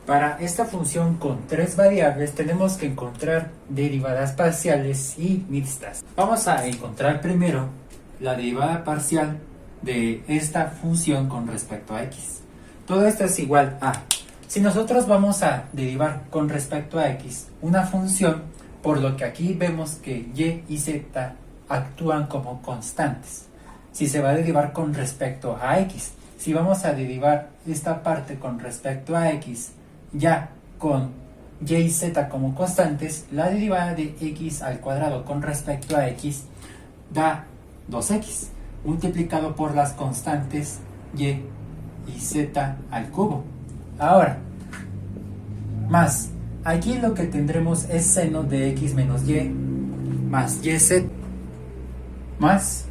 Para esta función con tres variables tenemos que encontrar derivadas parciales y mixtas. Vamos a encontrar primero la derivada parcial de esta función con respecto a x. Todo esto es igual a, si nosotros vamos a derivar con respecto a x una función, por lo que aquí vemos que y y z actúan como constantes. Si se va a derivar con respecto a x, si vamos a derivar esta parte con respecto a x ya con y y z como constantes, la derivada de x al cuadrado con respecto a x da 2x multiplicado por las constantes y y z al cubo. Ahora, más, aquí lo que tendremos es seno de x menos y más yz, más,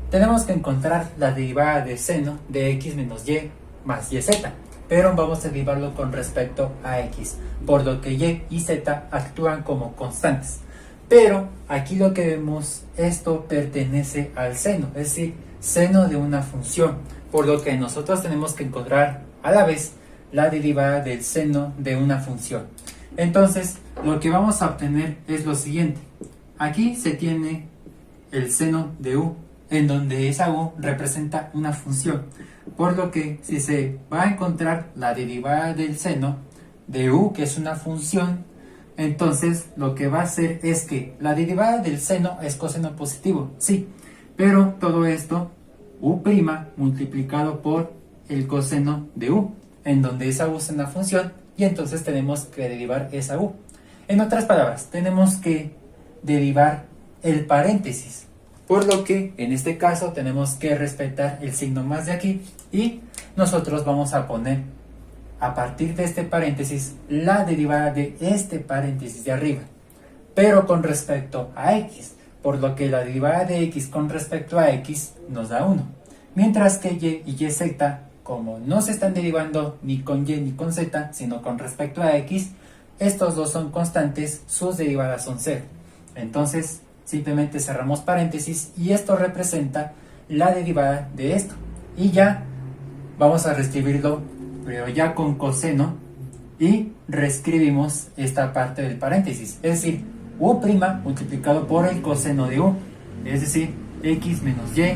tenemos que encontrar la derivada de seno de x menos y más yz, pero vamos a derivarlo con respecto a x, por lo que y y z actúan como constantes. Pero aquí lo que vemos, esto pertenece al seno, es decir, seno de una función, por lo que nosotros tenemos que encontrar a la vez la derivada del seno de una función. Entonces, lo que vamos a obtener es lo siguiente. Aquí se tiene el seno de u, en donde esa u representa una función, por lo que si se va a encontrar la derivada del seno de u, que es una función, entonces lo que va a hacer es que la derivada del seno es coseno positivo, sí, pero todo esto u' multiplicado por el coseno de u, en donde esa u es una función, y entonces tenemos que derivar esa u. En otras palabras, tenemos que derivar el paréntesis, por lo que en este caso tenemos que respetar el signo más de aquí y nosotros vamos a poner a partir de este paréntesis la derivada de este paréntesis de arriba, pero con respecto a x, por lo que la derivada de x con respecto a x nos da 1, mientras que y y z, como no se están derivando ni con y ni con z, sino con respecto a x, estos dos son constantes, sus derivadas son 0. Entonces simplemente cerramos paréntesis y esto representa la derivada de esto, y ya vamos a reescribirlo, pero ya con coseno, y reescribimos esta parte del paréntesis, es decir, u' multiplicado por el coseno de u, es decir, x menos y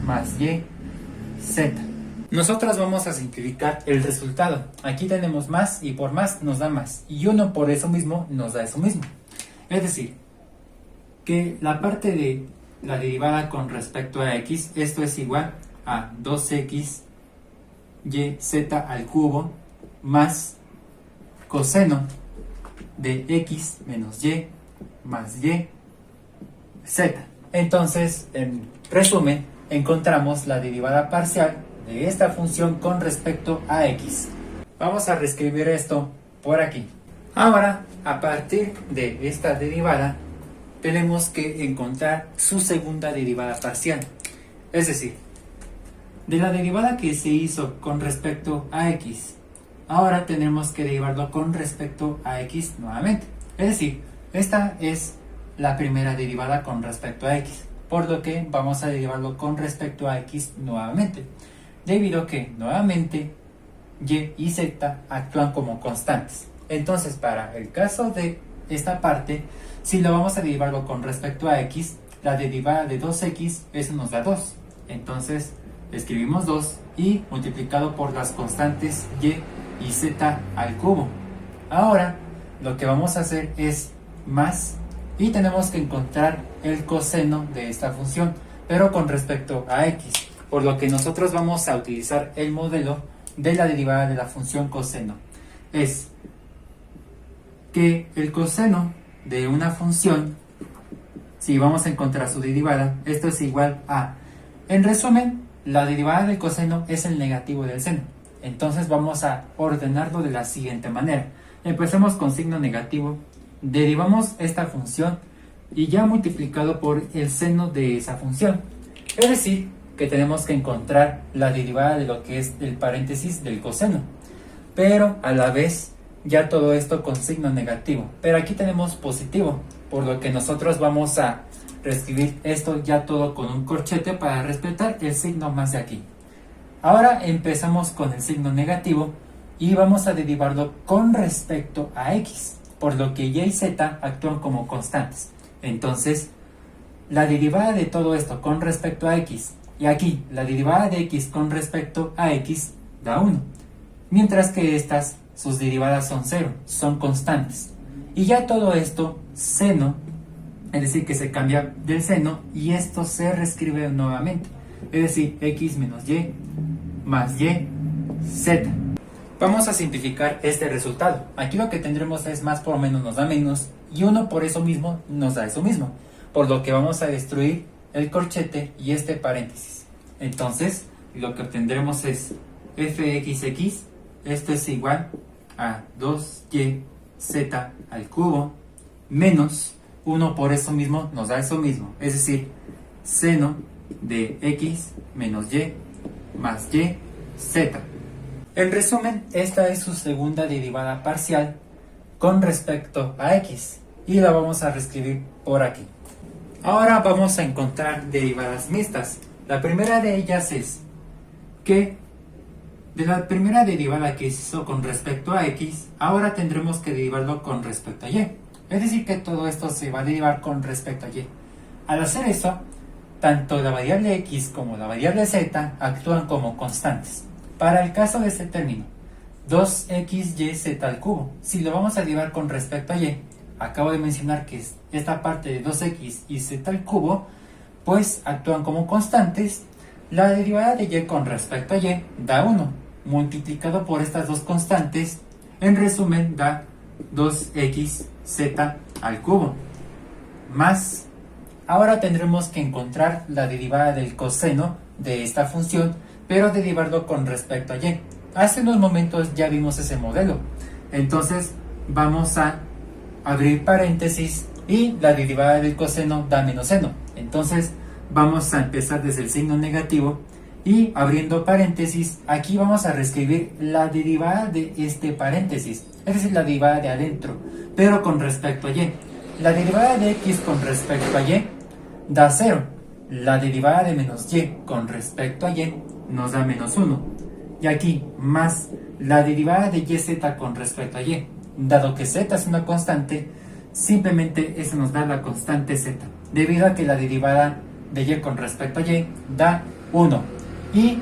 más y z. Nosotros vamos a simplificar el resultado. Aquí tenemos más y por más nos da más, y 1 por eso mismo nos da eso mismo. Es decir, que la parte de la derivada con respecto a x, esto es igual a 2x y z al cubo más coseno de x menos y más y z. Entonces, en resumen, encontramos la derivada parcial de esta función con respecto a x. Vamos a reescribir esto por aquí. Ahora, a partir de esta derivada, tenemos que encontrar su segunda derivada parcial. Es decir, de la derivada que se hizo con respecto a x, ahora tenemos que derivarlo con respecto a x nuevamente. Es decir, esta es la primera derivada con respecto a x, por lo que vamos a derivarlo con respecto a x nuevamente, debido a que nuevamente y y z actúan como constantes. Entonces, para el caso de esta parte, si lo vamos a derivarlo con respecto a x, la derivada de 2x, eso nos da 2. Entonces, escribimos 2 y multiplicado por las constantes y y z al cubo. Ahora, lo que vamos a hacer es más, y tenemos que encontrar el coseno de esta función, pero con respecto a x, por lo que nosotros vamos a utilizar el modelo de la derivada de la función coseno. Es que el coseno de una función, si vamos a encontrar su derivada, esto es igual a, en resumen, la derivada del coseno es el negativo del seno. Entonces vamos a ordenarlo de la siguiente manera. Empecemos con signo negativo, derivamos esta función y ya multiplicado por el seno de esa función. Es decir, que tenemos que encontrar la derivada de lo que es el paréntesis del coseno, pero a la vez ya todo esto con signo negativo, pero aquí tenemos positivo, por lo que nosotros vamos a reescribir esto ya todo con un corchete para respetar el signo más de aquí. Ahora empezamos con el signo negativo y vamos a derivarlo con respecto a x, por lo que y z actúan como constantes. Entonces, la derivada de todo esto con respecto a x, y aquí la derivada de x con respecto a x da 1, mientras que estas, sus derivadas son 0, son constantes. Y ya todo esto, seno, es decir, que se cambia del seno y esto se reescribe nuevamente, es decir, x menos y más y z. Vamos a simplificar este resultado. Aquí lo que tendremos es más por menos nos da menos y 1 por eso mismo nos da eso mismo, por lo que vamos a destruir el corchete y este paréntesis. Entonces, lo que obtendremos es fxx, esto es igual a 2y z al cubo menos 1 por eso mismo nos da eso mismo, es decir, seno de x menos y más y z. En resumen, esta es su segunda derivada parcial con respecto a x y la vamos a reescribir por aquí. Ahora vamos a encontrar derivadas mixtas. La primera de ellas es que de la primera derivada que se hizo con respecto a x, ahora tendremos que derivarlo con respecto a y. Es decir, que todo esto se va a derivar con respecto a y. Al hacer eso, tanto la variable x como la variable z actúan como constantes. Para el caso de este término, 2xyz al cubo, si lo vamos a derivar con respecto a y, acabo de mencionar que esta parte de 2x y z al cubo, pues actúan como constantes. La derivada de y con respecto a y da 1, multiplicado por estas dos constantes, en resumen da 2xz al cubo. Más, ahora tendremos que encontrar la derivada del coseno de esta función, pero derivarlo con respecto a y. Hace unos momentos ya vimos ese modelo, entonces vamos a abrir paréntesis y la derivada del coseno da menos seno. Entonces vamos a empezar desde el signo negativo y abriendo paréntesis, aquí vamos a reescribir la derivada de este paréntesis, es decir, la derivada de adentro, pero con respecto a y. La derivada de x con respecto a y da 0. La derivada de menos y con respecto a y nos da menos 1. Y aquí más la derivada de yz con respecto a y. Dado que z es una constante, simplemente eso nos da la constante z, debido a que la derivada de y con respecto a y da 1. Y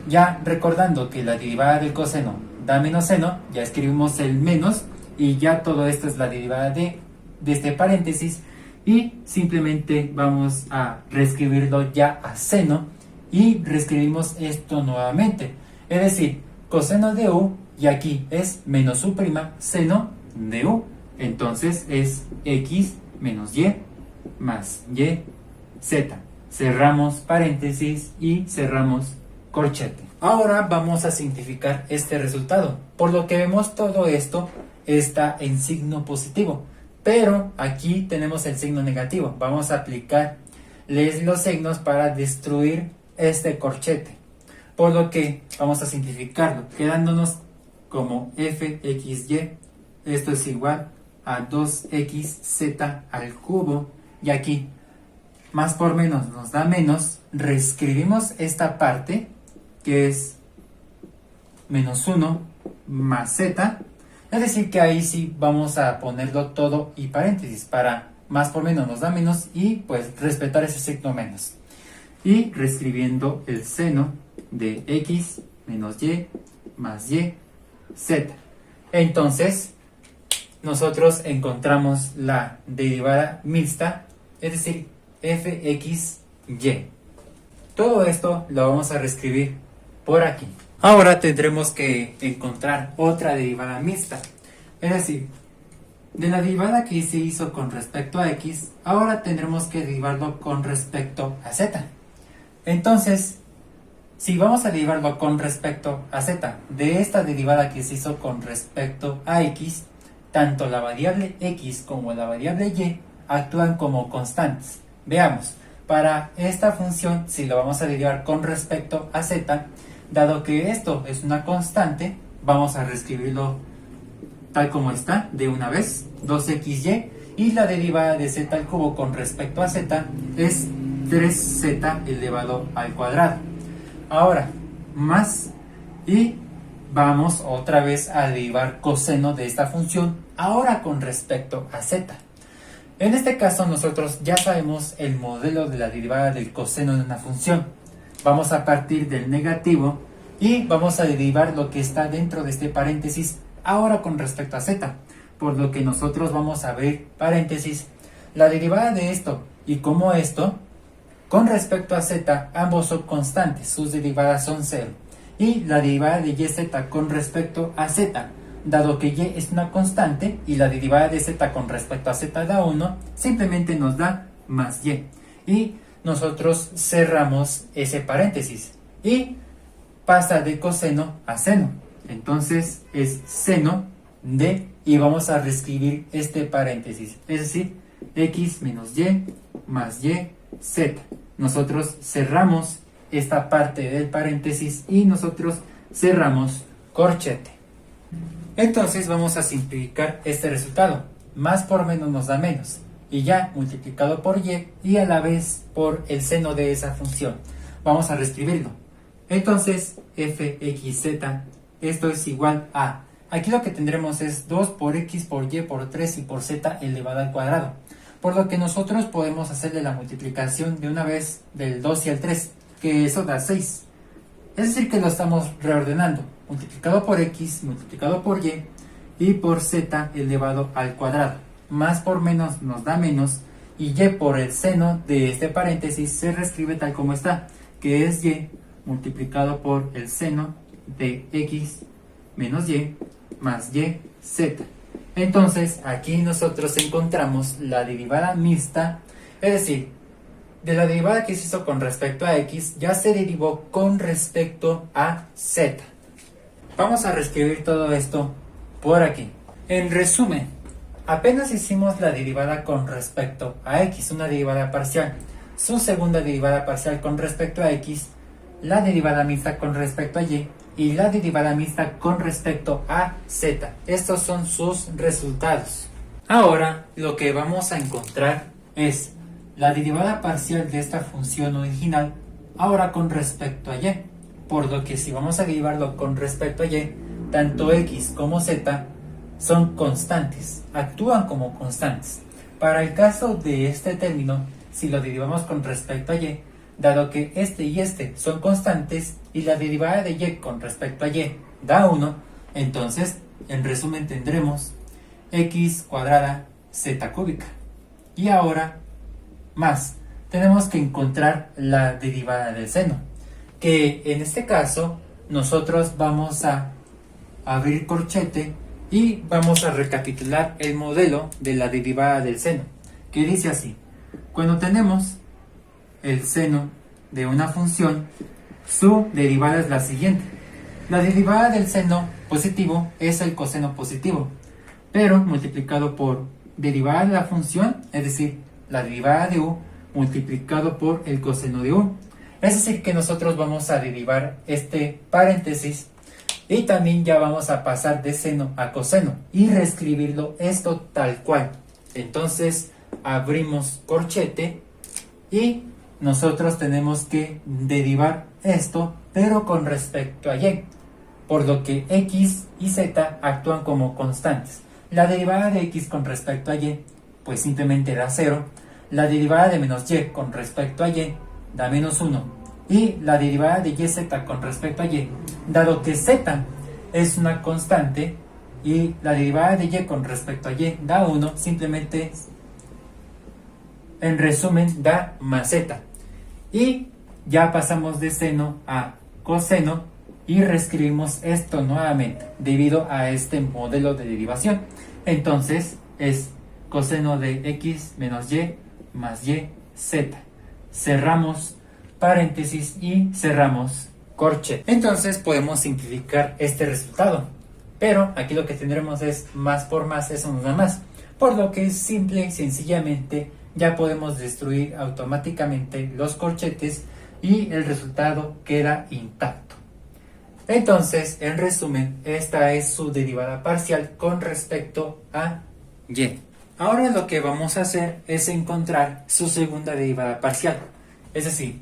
ya recordando que la derivada del coseno da menos seno, ya escribimos el menos y ya todo esto es la derivada de este paréntesis y simplemente vamos a reescribirlo ya a seno y reescribimos esto nuevamente, es decir, coseno de u y aquí es menos u' seno de u, entonces es x menos y más y z. Cerramos paréntesis y cerramos corchete. Ahora vamos a simplificar este resultado, por lo que vemos todo esto está en signo positivo, pero aquí tenemos el signo negativo. Vamos a aplicarles los signos para destruir este corchete, por lo que vamos a simplificarlo, quedándonos como fxy, esto es igual a 2xz al cubo, y aquí más por menos nos da menos, reescribimos esta parte que es menos 1 más z, es decir que ahí sí vamos a ponerlo todo y paréntesis para más por menos nos da menos y pues respetar ese signo menos. Y reescribiendo el seno de x menos y más y z. Entonces nosotros encontramos la derivada mixta, es decir, fxy. Todo esto lo vamos a reescribir por aquí. Ahora tendremos que encontrar otra derivada mixta, es decir, de la derivada que se hizo con respecto a x, ahora tendremos que derivarlo con respecto a z. Entonces, si vamos a derivarlo con respecto a z, de esta derivada que se hizo con respecto a x, tanto la variable x como la variable y actúan como constantes. Veamos, para esta función, si lo vamos a derivar con respecto a z, dado que esto es una constante, vamos a reescribirlo tal como está de una vez, 2xy, y la derivada de z al cubo con respecto a z es 3z elevado al cuadrado. Ahora, más, y vamos otra vez a derivar coseno de esta función, ahora con respecto a z. En este caso nosotros ya sabemos el modelo de la derivada del coseno de una función. Vamos a partir del negativo y vamos a derivar lo que está dentro de este paréntesis ahora con respecto a z. Por lo que nosotros vamos a ver, paréntesis, la derivada de esto y como esto, con respecto a z, ambos son constantes, sus derivadas son 0. Y la derivada de yz con respecto a z, dado que y es una constante y la derivada de z con respecto a z da 1, simplemente nos da más y. Y nosotros cerramos ese paréntesis y pasa de coseno a seno. Entonces es seno de, y vamos a reescribir este paréntesis, es decir, x menos y más y z. Nosotros cerramos esta parte del paréntesis y nosotros cerramos corchete. Entonces vamos a simplificar este resultado. Más por menos nos da menos. Y ya multiplicado por y a la vez por el seno de esa función. Vamos a reescribirlo. Entonces fxz, esto es igual a, aquí lo que tendremos es 2 por x por y por 3 y por z elevado al cuadrado. Por lo que nosotros podemos hacerle la multiplicación de una vez del 2 y el 3, que eso da 6. Es decir que lo estamos reordenando. Multiplicado por x, multiplicado por y por z elevado al cuadrado. Más por menos nos da menos, y y por el seno de este paréntesis se reescribe tal como está, que es y multiplicado por el seno de x menos y más y z. Entonces aquí nosotros encontramos la derivada mixta, es decir, de la derivada que se hizo con respecto a x ya se derivó con respecto a z. Vamos a reescribir todo esto por aquí. En resumen, apenas hicimos la derivada con respecto a x, una derivada parcial, su segunda derivada parcial con respecto a x, la derivada mixta con respecto a y la derivada mixta con respecto a z. Estos son sus resultados. Ahora lo que vamos a encontrar es la derivada parcial de esta función original ahora con respecto a y. Por lo que si vamos a derivarlo con respecto a y, tanto x como z son constantes, actúan como constantes. Para el caso de este término, si lo derivamos con respecto a y, dado que este y este son constantes y la derivada de y con respecto a y da 1, entonces en resumen tendremos x cuadrada z cúbica. Y ahora más, tenemos que encontrar la derivada del seno, que en este caso nosotros vamos a abrir corchete y vamos a recapitular el modelo de la derivada del seno, que dice así: cuando tenemos el seno de una función, su derivada es la siguiente. La derivada del seno positivo es el coseno positivo, pero multiplicado por derivada de la función, es decir, la derivada de u multiplicado por el coseno de u. Es decir que nosotros vamos a derivar este paréntesis y también ya vamos a pasar de seno a coseno y reescribirlo esto tal cual. Entonces abrimos corchete y nosotros tenemos que derivar esto, pero con respecto a y, por lo que x y z actúan como constantes. La derivada de x con respecto a y, pues simplemente da 0. La derivada de menos y con respecto a y da menos 1. Y la derivada de yz con respecto a y, dado que z es una constante y la derivada de y con respecto a y da 1, simplemente en resumen da más z. Y ya pasamos de seno a coseno y reescribimos esto nuevamente debido a este modelo de derivación. Entonces es coseno de x menos y más y z. Cerramos paréntesis y cerramos corche. Entonces podemos simplificar este resultado, pero aquí lo que tendremos es más por más, eso nos da más, por lo que simple y sencillamente ya podemos destruir automáticamente los corchetes y el resultado queda intacto. Entonces, en resumen, esta es su derivada parcial con respecto a y. Ahora lo que vamos a hacer es encontrar su segunda derivada parcial. Es decir,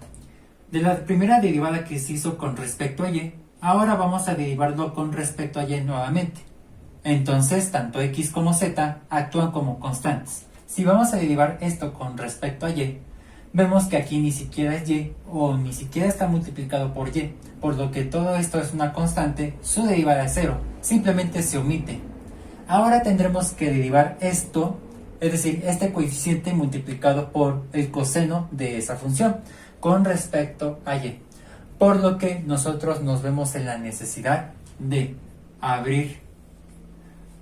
de la primera derivada que se hizo con respecto a y, Ahora vamos a derivarlo con respecto a y nuevamente. Entonces, tanto x como z actúan como constantes. Si vamos a derivar esto con respecto a y, vemos que aquí ni siquiera es y o ni siquiera está multiplicado por y, por lo que todo esto es una constante, su derivada es 0, simplemente se omite. Ahora tendremos que derivar esto, es decir, este coeficiente multiplicado por el coseno de esa función con respecto a y, por lo que nosotros nos vemos en la necesidad de abrir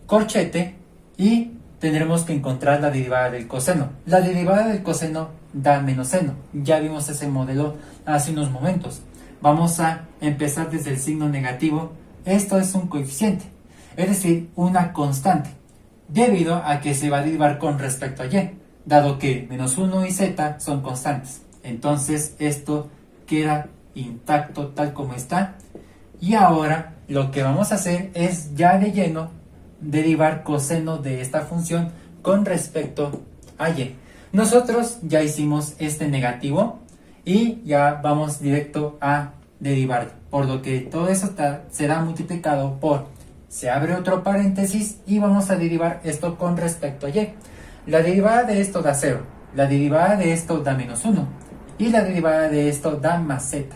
corchete y tendremos que encontrar la derivada del coseno. La derivada del coseno da menos seno. Ya vimos ese modelo hace unos momentos. Vamos a empezar desde el signo negativo. Esto es un coeficiente, es decir, una constante, debido a que se va a derivar con respecto a y, dado que menos 1 y z son constantes. Entonces esto queda intacto tal como está. Y ahora lo que vamos a hacer es ya de lleno derivar coseno de esta función con respecto a y. Nosotros ya hicimos este negativo y ya vamos directo a derivarlo, por lo que todo eso será multiplicado por, se abre otro paréntesis y vamos a derivar esto con respecto a y. La derivada de esto da 0, la derivada de esto da menos 1 y la derivada de esto da más z,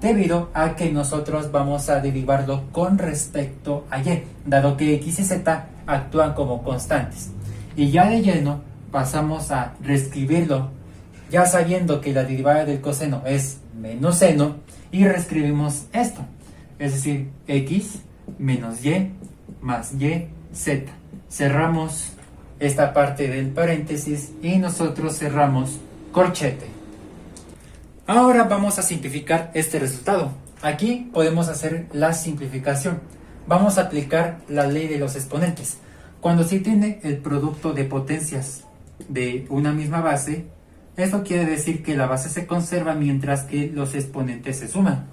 debido a que nosotros vamos a derivarlo con respecto a y, dado que x y z actúan como constantes. Y ya de lleno pasamos a reescribirlo, ya sabiendo que la derivada del coseno es menos seno, y reescribimos esto, es decir, x menos y más y z. Cerramos esta parte del paréntesis y nosotros cerramos corchete. Ahora vamos a simplificar este resultado. Aquí podemos hacer la simplificación. Vamos a aplicar la ley de los exponentes. Cuando se tiene el producto de potencias de una misma base, esto quiere decir que la base se conserva mientras que los exponentes se suman.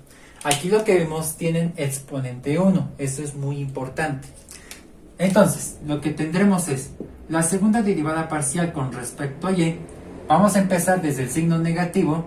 Aquí lo que vemos tienen exponente 1, eso es muy importante. Entonces, lo que tendremos es la segunda derivada parcial con respecto a y. Vamos a empezar desde el signo negativo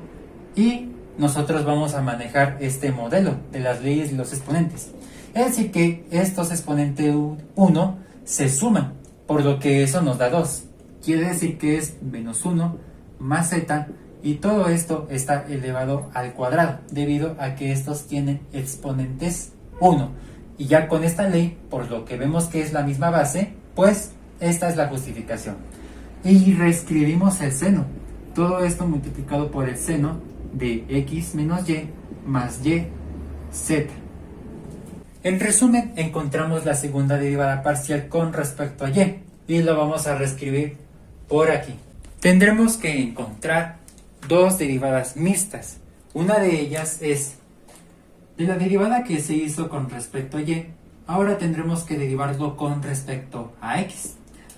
y nosotros vamos a manejar este modelo de las leyes de los exponentes. Es decir que estos exponentes 1 se suman, por lo que eso nos da 2. Quiere decir que es menos 1 más z, y todo esto está elevado al cuadrado, debido a que estos tienen exponentes 1. Y ya con esta ley, por lo que vemos que es la misma base, pues esta es la justificación. Y reescribimos el seno. Todo esto multiplicado por el seno de x menos y más y z. En resumen, encontramos la segunda derivada parcial con respecto a y lo vamos a reescribir por aquí. Tendremos que encontrar dos derivadas mixtas. Una de ellas es de la derivada que se hizo con respecto a y, ahora tendremos que derivarlo con respecto a x.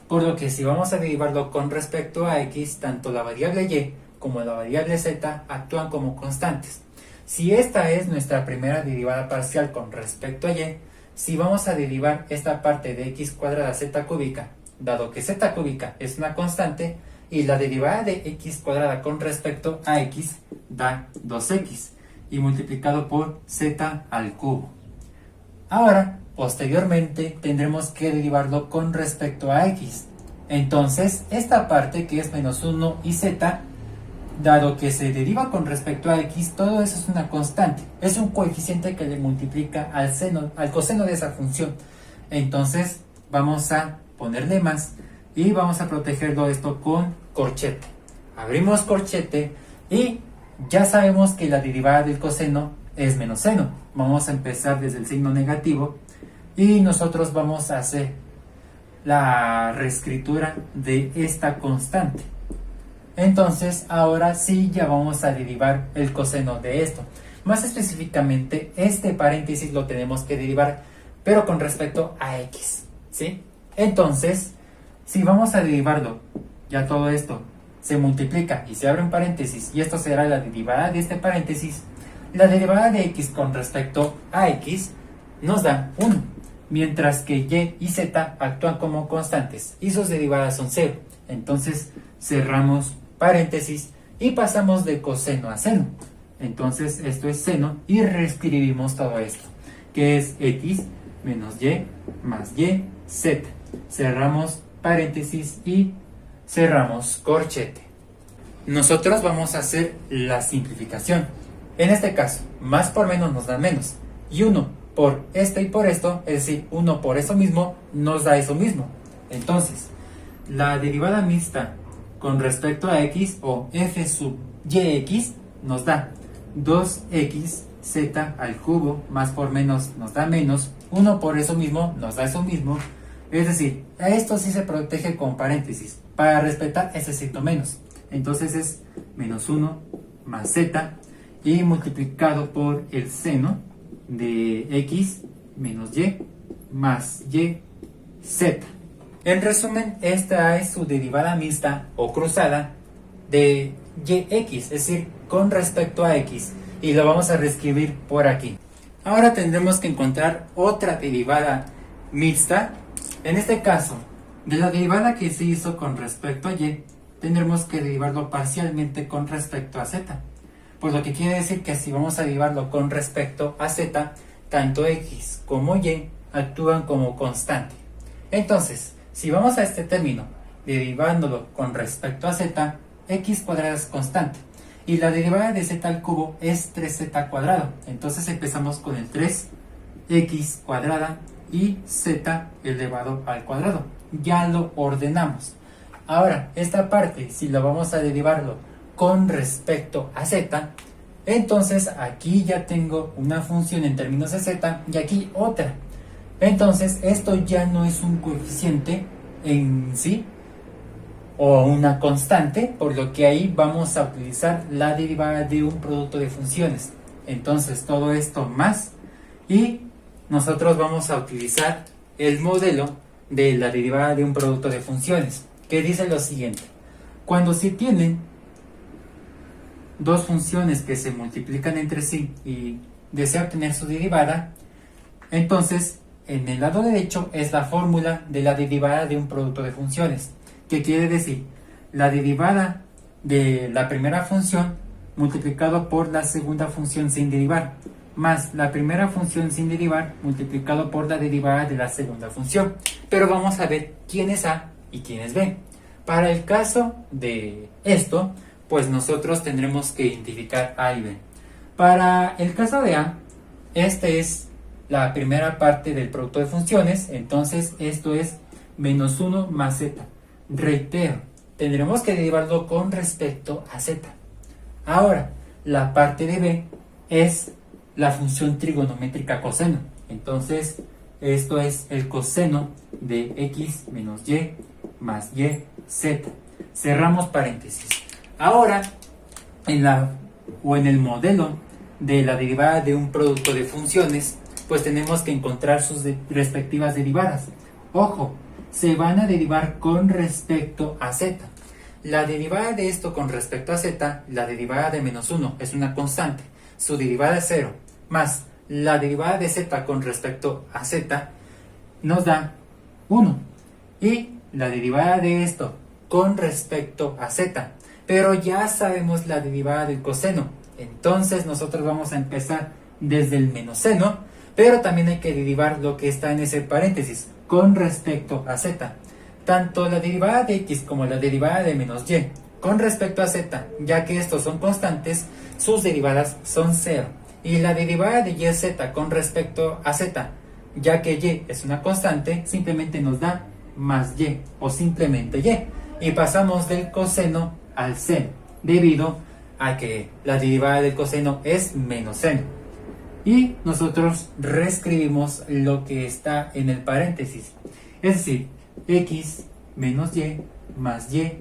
Por lo que si vamos a derivarlo con respecto a x, tanto la variable y como la variable z actúan como constantes. Si esta es nuestra primera derivada parcial con respecto a y, si vamos a derivar esta parte de x cuadrada z cúbica, dado que z cúbica es una constante, y la derivada de x cuadrada con respecto a x da 2x, y multiplicado por z al cubo. Ahora, posteriormente, tendremos que derivarlo con respecto a x. Entonces, esta parte que es menos 1 y z, dado que se deriva con respecto a x, todo eso es una constante. Es un coeficiente que le multiplica al coseno de esa función. Entonces, vamos a ponerle más y vamos a protegerlo esto con corchete. Abrimos corchete y ya sabemos que la derivada del coseno es menos seno. Vamos a empezar desde el signo negativo y nosotros vamos a hacer la reescritura de esta constante. Entonces ahora sí ya vamos a derivar el coseno de esto. Más específicamente, este paréntesis lo tenemos que derivar, pero con respecto a x, ¿sí? Entonces, si vamos a derivarlo, ya todo esto se multiplica y se abre un paréntesis, y esto será la derivada de este paréntesis. La derivada de x con respecto a x nos da 1, mientras que y y z actúan como constantes y sus derivadas son 0. Entonces cerramos paréntesis y pasamos de coseno a seno. Entonces esto es seno y reescribimos todo esto, que es x menos y más y z. Cerramos paréntesis y cerramos corchete. Nosotros vamos a hacer la simplificación. En este caso, más por menos nos da menos. Y 1 por esto y por esto, es decir, 1 por eso mismo, nos da eso mismo. Entonces, la derivada mixta con respecto a x o f sub yx nos da 2xz al cubo, más por menos nos da menos, 1 por eso mismo nos da eso mismo. Es decir, a esto sí se protege con paréntesis, para respetar ese signo menos. Entonces es menos 1 más z y multiplicado por el seno de x menos y más y z. En resumen, esta es su derivada mixta o cruzada de yx, es decir, con respecto a x, y lo vamos a reescribir por aquí. Ahora tendremos que encontrar otra derivada mixta. En este caso, de la derivada que se hizo con respecto a y, tendremos que derivarlo parcialmente con respecto a z. Pues lo que quiere decir que si vamos a derivarlo con respecto a z, tanto x como y actúan como constante. Entonces, si vamos a este término derivándolo con respecto a z, x cuadrado es constante. Y la derivada de z al cubo es 3z cuadrado. Entonces empezamos con el 3x cuadrada y z elevado al cuadrado. Ya lo ordenamos. Ahora, esta parte, si lo vamos a derivarlo con respecto a z, entonces aquí ya tengo una función en términos de z y aquí otra. Entonces esto ya no es un coeficiente en sí o una constante, por lo que ahí vamos a utilizar la derivada de un producto de funciones. Entonces todo esto más, y nosotros vamos a utilizar el modelo de la derivada de un producto de funciones, que dice lo siguiente: cuando se tienen dos funciones que se multiplican entre sí y desea obtener su derivada, entonces en el lado derecho es la fórmula de la derivada de un producto de funciones, que quiere decir la derivada de la primera función multiplicado por la segunda función sin derivar, más la primera función sin derivar multiplicado por la derivada de la segunda función. Pero vamos a ver quién es A y quién es B. Para el caso de esto, pues nosotros tendremos que identificar A y B. Para el caso de A, este es la primera parte del producto de funciones, entonces esto es menos 1 más z. Reitero, tendremos que derivarlo con respecto a z. Ahora, la parte de B es la función trigonométrica coseno. Entonces, esto es el coseno de x menos y más y z. Cerramos paréntesis. Ahora, en el modelo de la derivada de un producto de funciones, pues tenemos que encontrar sus respectivas derivadas. Ojo, se van a derivar con respecto a z. La derivada de esto con respecto a z, la derivada de menos 1 es una constante, su derivada es 0, más la derivada de z con respecto a z nos da 1. Y la derivada de esto con respecto a z, pero ya sabemos la derivada del coseno, entonces nosotros vamos a empezar desde el menos seno, pero también hay que derivar lo que está en ese paréntesis con respecto a z. Tanto la derivada de x como la derivada de menos y con respecto a z, ya que estos son constantes, sus derivadas son 0. Y la derivada de y z con respecto a z, ya que y es una constante, simplemente nos da más y o simplemente y. Y pasamos del coseno al seno, debido a que la derivada del coseno es menos seno. Y nosotros reescribimos lo que está en el paréntesis, es decir, x menos y más y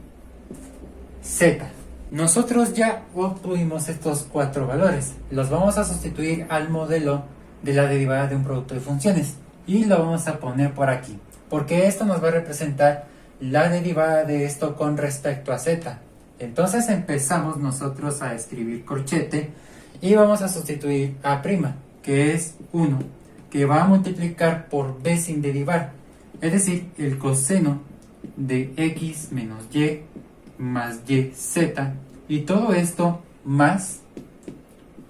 z. Nosotros ya obtuvimos estos cuatro valores, los vamos a sustituir al modelo de la derivada de un producto de funciones y lo vamos a poner por aquí, porque esto nos va a representar la derivada de esto con respecto a z. Entonces empezamos nosotros a escribir corchete y vamos a sustituir a', que es 1, que va a multiplicar por b sin derivar, es decir, el coseno de x menos y más y z, y todo esto más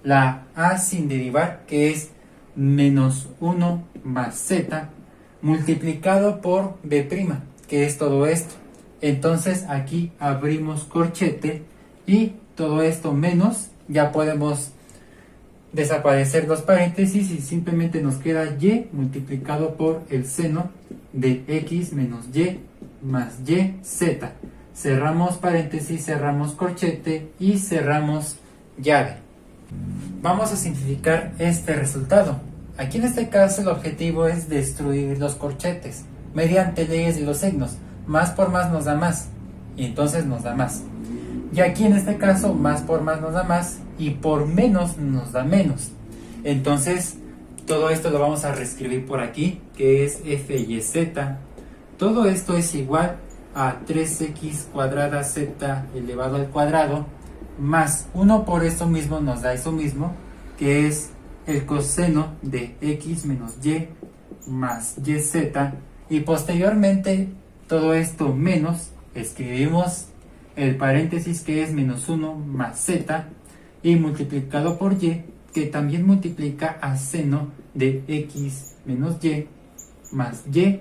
la a sin derivar, que es menos 1 más z, multiplicado por b', que es todo esto. Entonces aquí abrimos corchete y todo esto menos, ya podemos desaparecer los paréntesis y simplemente nos queda y multiplicado por el seno de x menos y más y z. Cerramos paréntesis, cerramos corchete y cerramos llave. Vamos a simplificar este resultado. Aquí en este caso el objetivo es destruir los corchetes mediante leyes de los signos. Más por más nos da más, y entonces nos da más. Y aquí en este caso más por más nos da más y por menos nos da menos. Entonces todo esto lo vamos a reescribir por aquí, que es f y z. Todo esto es igual a 3x cuadrada z elevado al cuadrado más 1 por eso mismo nos da eso mismo, que es el coseno de x menos y más yz, y posteriormente todo esto menos, escribimos el paréntesis que es menos 1 más z y multiplicado por y, que también multiplica a seno de x menos y más y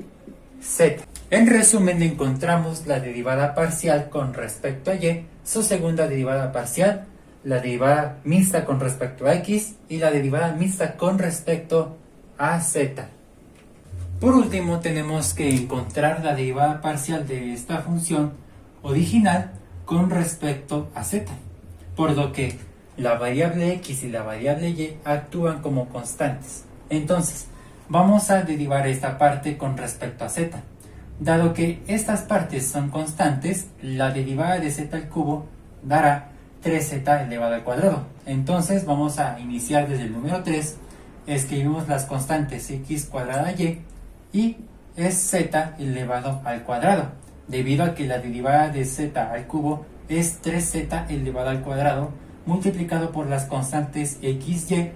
z. En resumen, encontramos la derivada parcial con respecto a y, su segunda derivada parcial, la derivada mixta con respecto a x y la derivada mixta con respecto a z. Por último, tenemos que encontrar la derivada parcial de esta función original con respecto a z, por lo que la variable x y la variable y actúan como constantes. Entonces, vamos a derivar esta parte con respecto a z. Dado que estas partes son constantes, la derivada de z al cubo dará 3z elevado al cuadrado. Entonces vamos a iniciar desde el número 3, escribimos las constantes x cuadrada y es z elevado al cuadrado, debido a que la derivada de z al cubo es 3z elevado al cuadrado multiplicado por las constantes xy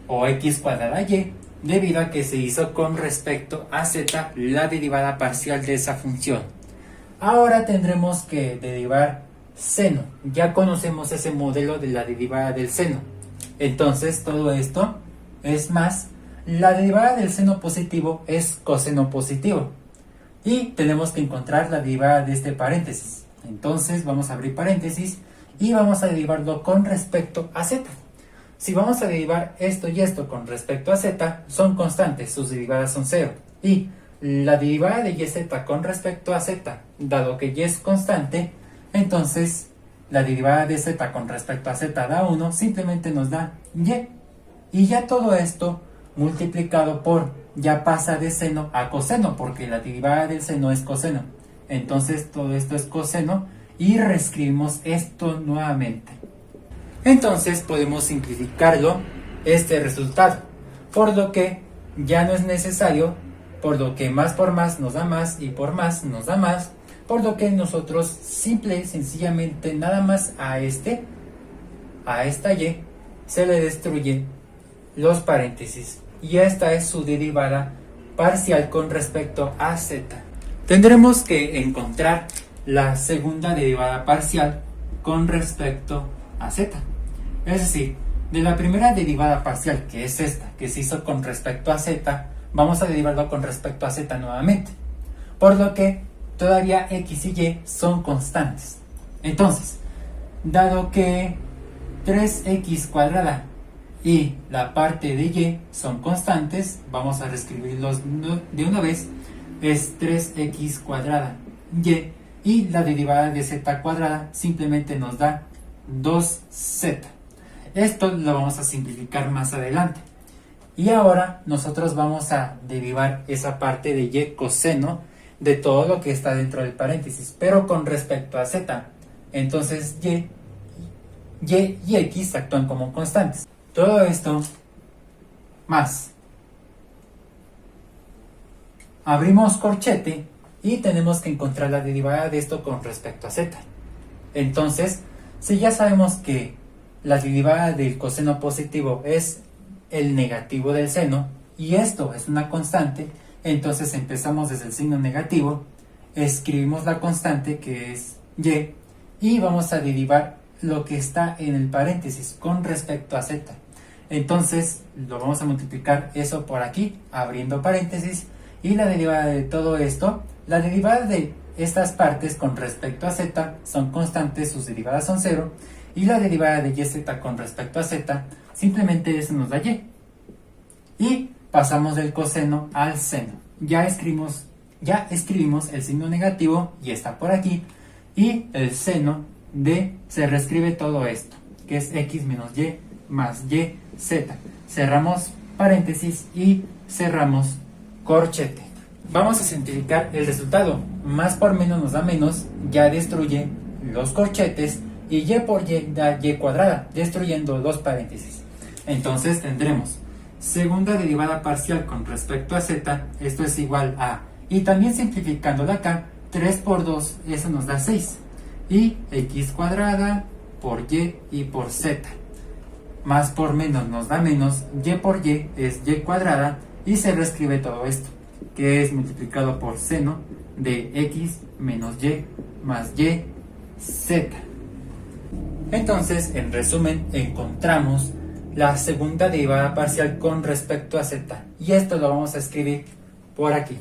o x cuadrada y, debido a que se hizo con respecto a z la derivada parcial de esa función. Ahora tendremos que derivar seno. Ya conocemos ese modelo de la derivada del seno. Entonces todo esto es más, la derivada del seno positivo es coseno positivo. Y tenemos que encontrar la derivada de este paréntesis. Entonces vamos a abrir paréntesis y vamos a derivarlo con respecto a z. Si vamos a derivar esto y esto con respecto a z, son constantes, sus derivadas son 0. Y la derivada de yz con respecto a z, dado que y es constante, entonces la derivada de z con respecto a z da 1, simplemente nos da y. Y ya todo esto multiplicado por, ya pasa de seno a coseno, porque la derivada del seno es coseno. Entonces todo esto es coseno y reescribimos esto nuevamente. Entonces podemos simplificarlo, este resultado, por lo que ya no es necesario, por lo que más por más nos da más y por más nos da más, por lo que nosotros simple y sencillamente nada más a esta y se le destruye los paréntesis y esta es su derivada parcial con respecto a z. Tendremos que encontrar la segunda derivada parcial con respecto a z. Es decir, de la primera derivada parcial, que es esta, que se hizo con respecto a z, vamos a derivarlo con respecto a z nuevamente. Por lo que todavía x y y son constantes. Entonces, dado que 3x cuadrada y la parte de y son constantes, vamos a reescribirlos de una vez. Es 3x cuadrada y la derivada de z cuadrada simplemente nos da 2z. Esto lo vamos a simplificar más adelante. Y ahora nosotros vamos a derivar esa parte de y coseno de todo lo que está dentro del paréntesis, pero con respecto a z. Entonces y x actúan como constantes. Todo esto más. Abrimos corchete y tenemos que encontrar la derivada de esto con respecto a z. Entonces, si ya sabemos que la derivada del coseno positivo es el negativo del seno y esto es una constante, entonces empezamos desde el signo negativo, escribimos la constante que es y vamos a derivar lo que está en el paréntesis con respecto a z. Entonces lo vamos a multiplicar eso por aquí, abriendo paréntesis, y la derivada de todo esto, la derivada de estas partes con respecto a z son constantes, sus derivadas son 0, y la derivada de yz con respecto a z, simplemente eso nos da y. Y pasamos del coseno al seno. Ya escribimos el signo negativo y está por aquí, y el seno de, se reescribe todo esto, que es x menos y más y z. Cerramos paréntesis y cerramos corchete. Vamos a simplificar el resultado. Más por menos nos da menos, ya destruye los corchetes, y y por y da y cuadrada, destruyendo los paréntesis. Entonces tendremos segunda derivada parcial con respecto a z, esto es igual a, y también simplificándola acá, 3 por 2, eso nos da 6, y x cuadrada por y por z. Más por menos nos da menos, y por y es y cuadrada, y se reescribe todo esto, que es multiplicado por seno de x menos y más y z. Entonces, en resumen, encontramos la segunda derivada parcial con respecto a z, y esto lo vamos a escribir por aquí.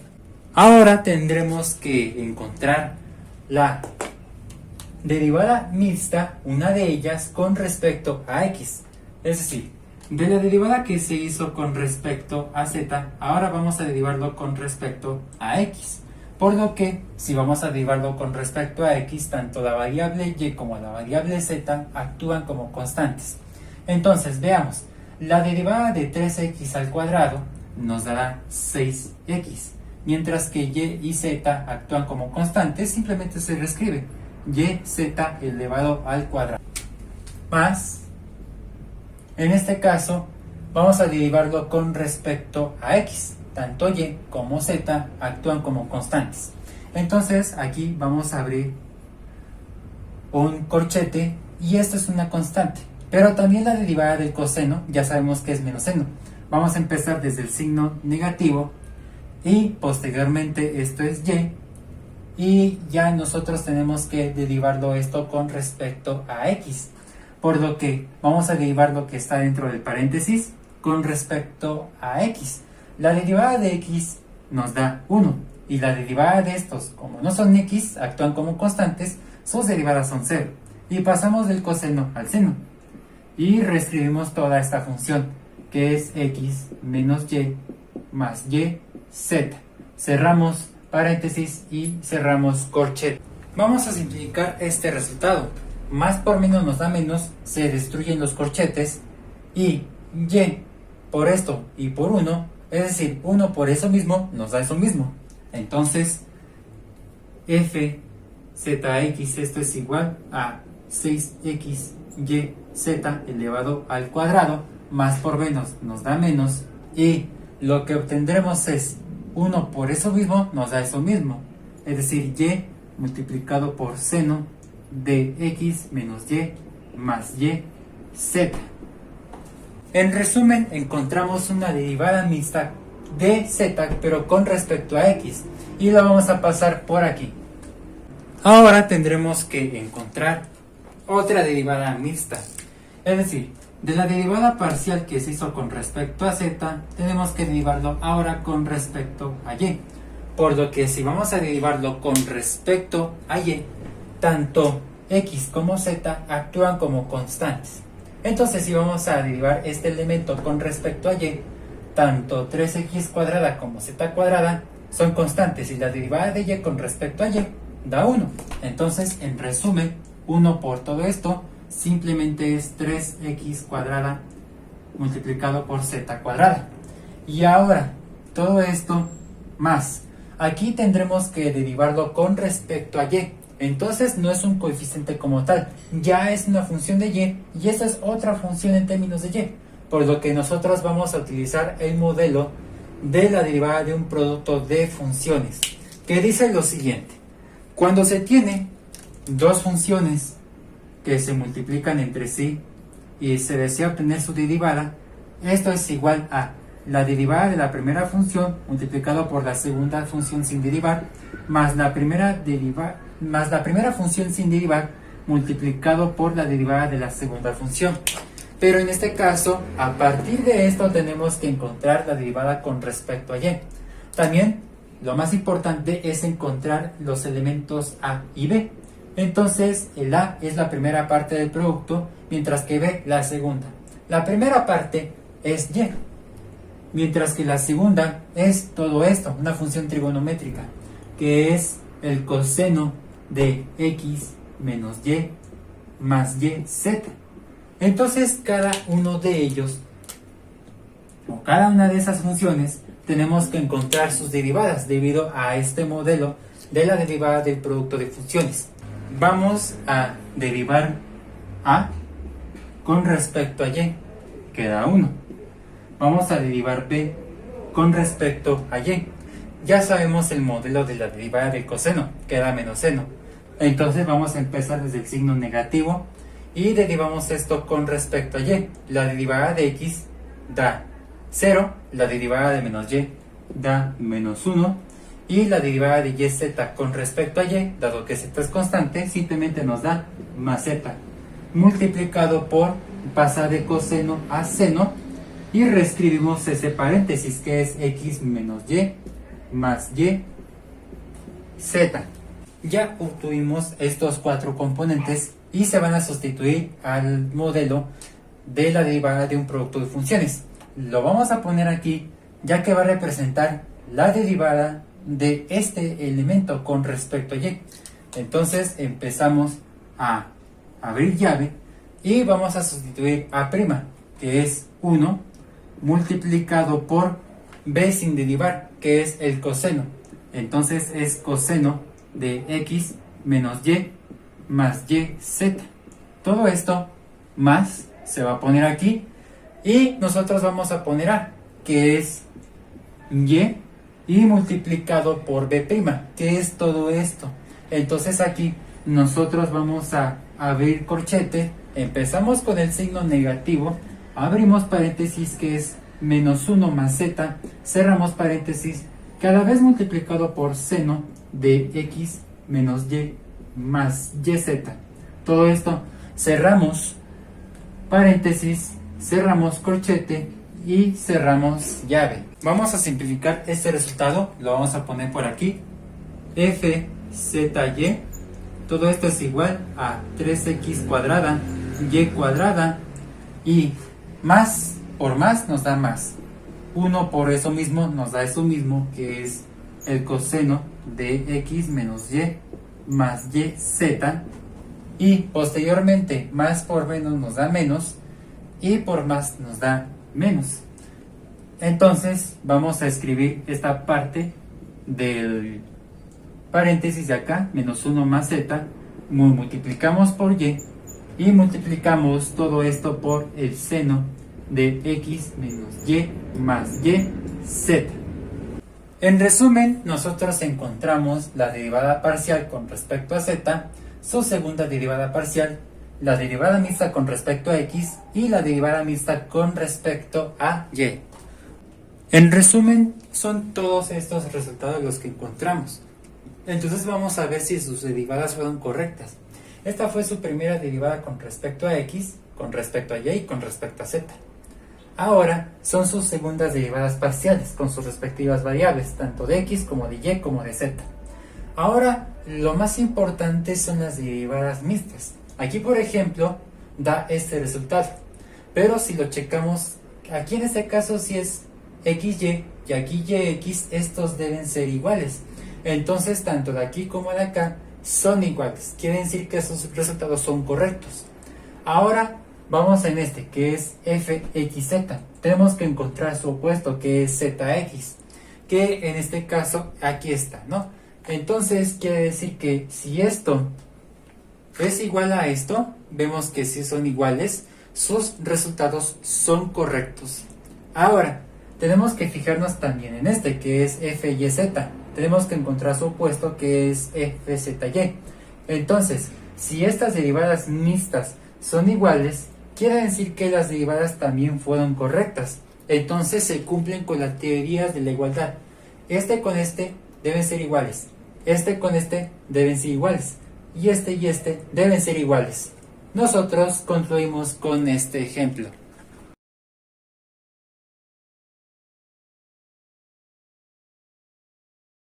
Ahora tendremos que encontrar la derivada mixta, una de ellas con respecto a x. Es decir, de la derivada que se hizo con respecto a z, ahora vamos a derivarlo con respecto a x. Por lo que, si vamos a derivarlo con respecto a x, tanto la variable y como la variable z actúan como constantes. Entonces, veamos, la derivada de 3x al cuadrado nos dará 6x, mientras que y y z actúan como constantes, simplemente se reescribe yz elevado al cuadrado. Más, en este caso, vamos a derivarlo con respecto a x. Tanto y como z actúan como constantes. Entonces aquí vamos a abrir un corchete y esto es una constante. Pero también la derivada del coseno ya sabemos que es menos seno. Vamos a empezar desde el signo negativo y posteriormente esto es y ya nosotros tenemos que derivarlo esto con respecto a x. Por lo que vamos a derivar lo que está dentro del paréntesis con respecto a x. La derivada de x nos da 1 y la derivada de estos, como no son x, actúan como constantes, sus derivadas son 0. Y pasamos del coseno al seno y reescribimos toda esta función, que es x menos y más y z. Cerramos paréntesis y cerramos corchete. Vamos a simplificar este resultado. Más por menos nos da menos, se destruyen los corchetes, y por esto y por 1, es decir, 1 por eso mismo nos da eso mismo. Entonces, f zx, esto es igual a 6x y z elevado al cuadrado, más por menos nos da menos, y lo que obtendremos es 1 por eso mismo nos da eso mismo, es decir, y multiplicado por seno de x menos y más y z. En resumen, encontramos una derivada mixta de z, pero con respecto a x, y la vamos a pasar por aquí. Ahora tendremos que encontrar otra derivada mixta, es decir, de la derivada parcial que se hizo con respecto a z, tenemos que derivarlo ahora con respecto a y. Por lo que si vamos a derivarlo con respecto a y, tanto x como z actúan como constantes. Entonces, si vamos a derivar este elemento con respecto a y, tanto 3x cuadrada como z cuadrada son constantes, y la derivada de y con respecto a y da 1. Entonces, en resumen, 1 por todo esto simplemente es 3x cuadrada multiplicado por z cuadrada. Y ahora, todo esto más. Aquí tendremos que derivarlo con respecto a y. Entonces no es un coeficiente como tal, ya es una función de y esa es otra función en términos de y. Por lo que nosotros vamos a utilizar el modelo de la derivada de un producto de funciones, que dice lo siguiente: cuando se tiene dos funciones que se multiplican entre sí y se desea obtener su derivada, esto es igual a la derivada de la primera función multiplicado por la segunda función sin derivar, más la primera función sin derivar multiplicado por la derivada de la segunda función. Pero en este caso, a partir de esto tenemos que encontrar la derivada con respecto a y. También, lo más importante es encontrar los elementos a y b. Entonces, el a es la primera parte del producto, mientras que b la segunda. La primera parte es y, mientras que la segunda es todo esto, una función trigonométrica, que es el coseno de x menos y más y z. Entonces, cada uno de ellos, o cada una de esas funciones, tenemos que encontrar sus derivadas debido a este modelo de la derivada del producto de funciones. Vamos a derivar a con respecto a y, queda 1. Vamos a derivar b con respecto a y. Ya sabemos el modelo de la derivada del coseno, queda menos seno. Entonces vamos a empezar desde el signo negativo y derivamos esto con respecto a y. La derivada de x da 0, la derivada de menos y da menos 1 y la derivada de yz con respecto a y, dado que z es constante, simplemente nos da más z multiplicado por pasar de coseno a seno y reescribimos ese paréntesis que es x menos y más y z. Ya obtuvimos estos cuatro componentes y se van a sustituir al modelo de la derivada de un producto de funciones. Lo vamos a poner aquí ya que va a representar la derivada de este elemento con respecto a y. Entonces empezamos a abrir llave y vamos a sustituir a', que es 1, multiplicado por b sin derivar, que es el coseno. Entonces es coseno de x menos y más y z. Todo esto más se va a poner aquí y nosotros vamos a poner a, que es y multiplicado por b', que es todo esto. Entonces aquí nosotros vamos a abrir corchete, empezamos con el signo negativo, abrimos paréntesis que es menos 1 más z, cerramos paréntesis, cada vez multiplicado por seno de x menos y más yz. Todo esto cerramos paréntesis, cerramos corchete y cerramos llave. Vamos a simplificar este resultado, lo vamos a poner por aquí, f z y, todo esto es igual a 3x cuadrada y cuadrada y más por más nos da más, 1 por eso mismo nos da eso mismo, que es el coseno de x menos y más y z, y posteriormente más por menos nos da menos y por más nos da menos. Entonces vamos a escribir esta parte del paréntesis de acá, menos 1 más z, multiplicamos por y multiplicamos todo esto por el seno de x menos y más y z. En resumen, nosotros encontramos la derivada parcial con respecto a z, su segunda derivada parcial, la derivada mixta con respecto a x y la derivada mixta con respecto a y. En resumen, son todos estos resultados los que encontramos. Entonces vamos a ver si sus derivadas fueron correctas. Esta fue su primera derivada con respecto a x, con respecto a y y con respecto a z. Ahora son sus segundas derivadas parciales con sus respectivas variables, tanto de x como de y como de z. Ahora lo más importante son las derivadas mixtas. Aquí por ejemplo da este resultado, pero si lo checamos, aquí en este caso si es xy y aquí yx, estos deben ser iguales. Entonces tanto de aquí como de acá son iguales, quiere decir que esos resultados son correctos. Ahora vamos en este que es fxz, tenemos que encontrar su opuesto que es zx, que en este caso aquí está, ¿no? Entonces quiere decir que si esto es igual a esto, vemos que si son iguales, sus resultados son correctos. Ahora tenemos que fijarnos también en este que es fyz, tenemos que encontrar su opuesto que es fzy. Entonces si estas derivadas mixtas son iguales, quiere decir que las derivadas también fueron correctas. Entonces se cumplen con las teorías de la igualdad. Este con este deben ser iguales, este con este deben ser iguales. y este deben ser iguales. Nosotros concluimos con este ejemplo.